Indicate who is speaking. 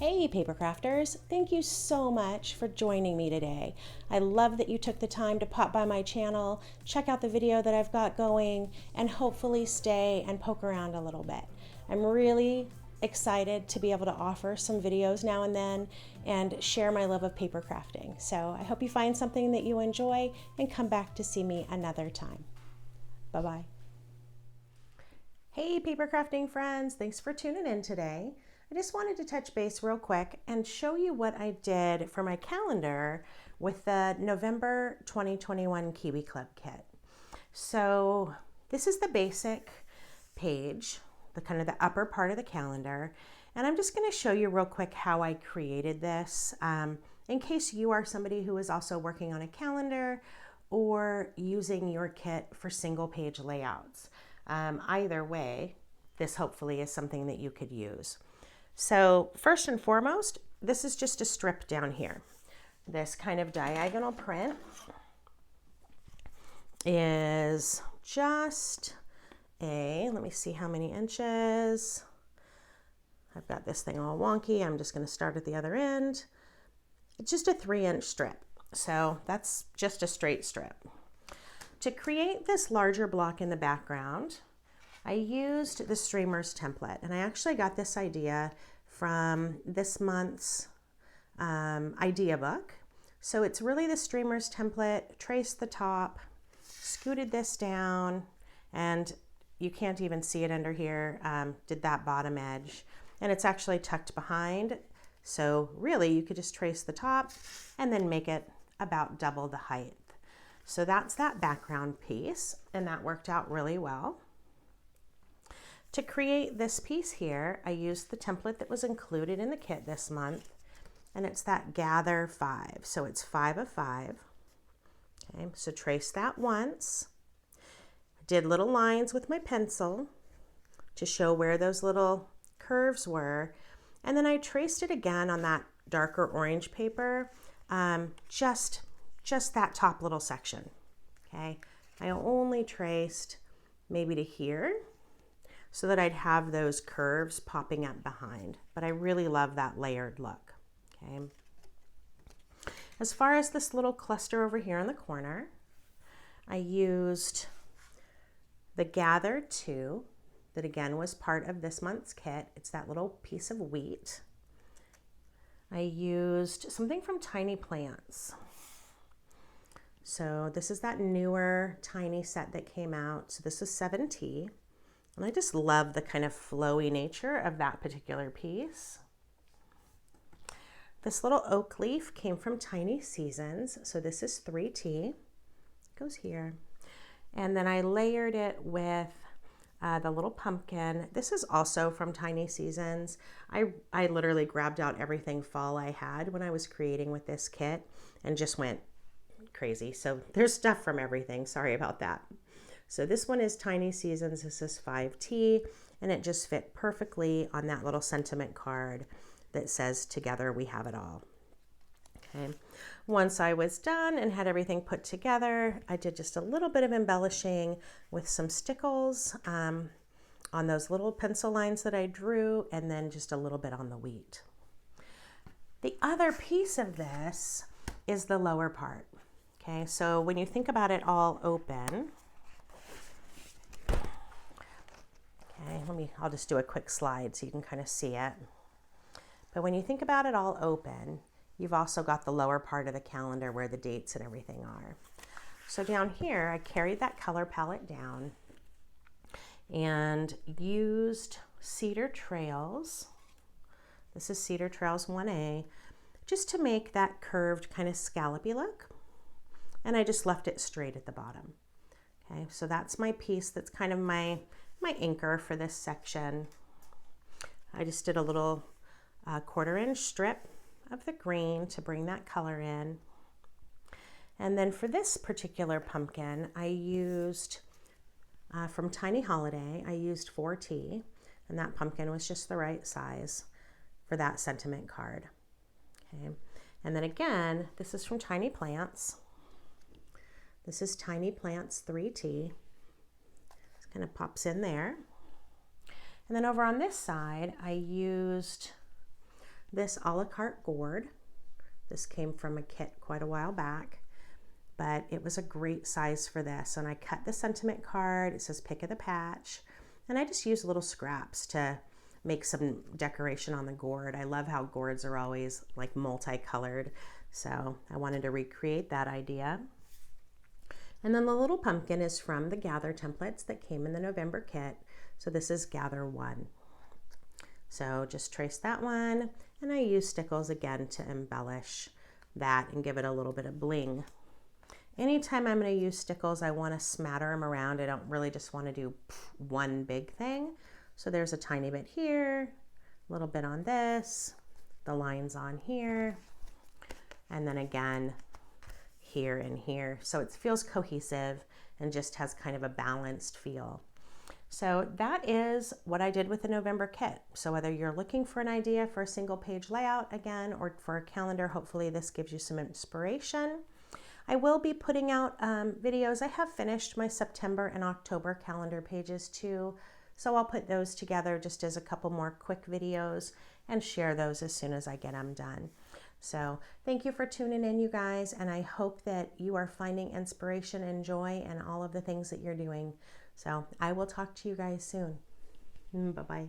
Speaker 1: Hey paper crafters, thank you so much for joining me today. I love that you took the time to pop by my channel, check out the video that I've got going, and hopefully stay and poke around a little bit. I'm really excited to be able to offer some videos now and then and share my love of paper crafting. So I hope you find something that you enjoy and come back to see me another time. Bye-bye. Hey paper crafting friends, thanks for tuning in today. I just wanted to touch base real quick and show you what I did for my calendar with the November 2021 Kiwi Club Kit. So this is the basic page, the kind of the upper part of the calendar, and I'm just going to show you real quick how I created this in case you are somebody who is also working on a calendar or using your kit for single page layouts. Either way, this hopefully is something that you could use. So first and foremost, this is just a strip down here. This kind of diagonal print is just let me see how many inches. I've got this thing all wonky. I'm just going to start at the other end. It's just a 3-inch strip. So that's just a straight strip. To create this larger block in the background, I used the streamers template, and I actually got this idea from this month's idea book. So it's really the streamers template, traced the top, scooted this down, and you can't even see it under here, did that bottom edge, and it's actually tucked behind. So really you could just trace the top and then make it about double the height. So that's that background piece, and that worked out really well. To create this piece here, I used the template that was included in the kit this month, and it's that Gather 5. So it's 5 of 5. Okay, so trace that once. I did little lines with my pencil to show where those little curves were, and then I traced it again on that darker orange paper, just that top little section. Okay, I only traced maybe to here, so that I'd have those curves popping up behind. But I really love that layered look, okay? As far as this little cluster over here in the corner, I used the Gather 2, that again was part of this month's kit. It's that little piece of wheat. I used something from Tiny Plants. So this is that newer tiny set that came out. So this is 7T. And I just love the kind of flowy nature of that particular piece. This little oak leaf came from Tiny Seasons. So this is 3T. It goes here. And then I layered it with the little pumpkin. This is also from Tiny Seasons. I literally grabbed out everything fall I had when I was creating with this kit and just went crazy. So there's stuff from everything. Sorry about that. So this one is Tiny Seasons, this is 5T, and it just fit perfectly on that little sentiment card that says, "Together we have it all." Okay. Once I was done and had everything put together, I did just a little bit of embellishing with some stickles on those little pencil lines that I drew, and then just a little bit on the wheat. The other piece of this is the lower part. Okay, so when you think about it all open, I'll just do a quick slide so you can kind of see it. But when you think about it all open, you've also got the lower part of the calendar where the dates and everything are. So down here, I carried that color palette down and used Cedar Trails. This is Cedar Trails 1A, just to make that curved kind of scallopy look. And I just left it straight at the bottom. Okay, so that's my piece. That's kind of my anchor for this section. I just did a little 1/4-inch strip of the green to bring that color in. And then for this particular pumpkin, I used from Tiny Holiday, I used 4T, and that pumpkin was just the right size for that sentiment card. Okay, and then again, this is from Tiny Plants. This is Tiny Plants 3T. Kind of pops in there. And then over on this side, I used this a la carte gourd. This came from a kit quite a while back, but it was a great size for this. And I cut the sentiment card. It says pick of the patch. And I just used little scraps to make some decoration on the gourd. I love how gourds are always like multicolored. So I wanted to recreate that idea. And then the little pumpkin is from the Gather templates that came in the November kit. So this is Gather 1. So just trace that one, and I use stickles again to embellish that and give it a little bit of bling. Anytime I'm going to use stickles, I want to smatter them around. I don't really just want to do one big thing. So there's a tiny bit here, a little bit on this, the lines on here, and then again here and here. So it feels cohesive and just has kind of a balanced feel. So that is what I did with the November kit. So whether you're looking for an idea for a single page layout again, or for a calendar, hopefully this gives you some inspiration. I will be putting out videos. I have finished my September and October calendar pages too. So I'll put those together just as a couple more quick videos and share those as soon as I get them done. So thank you for tuning in, you guys, and I hope that you are finding inspiration and joy in all of the things that you're doing. So I will talk to you guys soon. Bye-bye.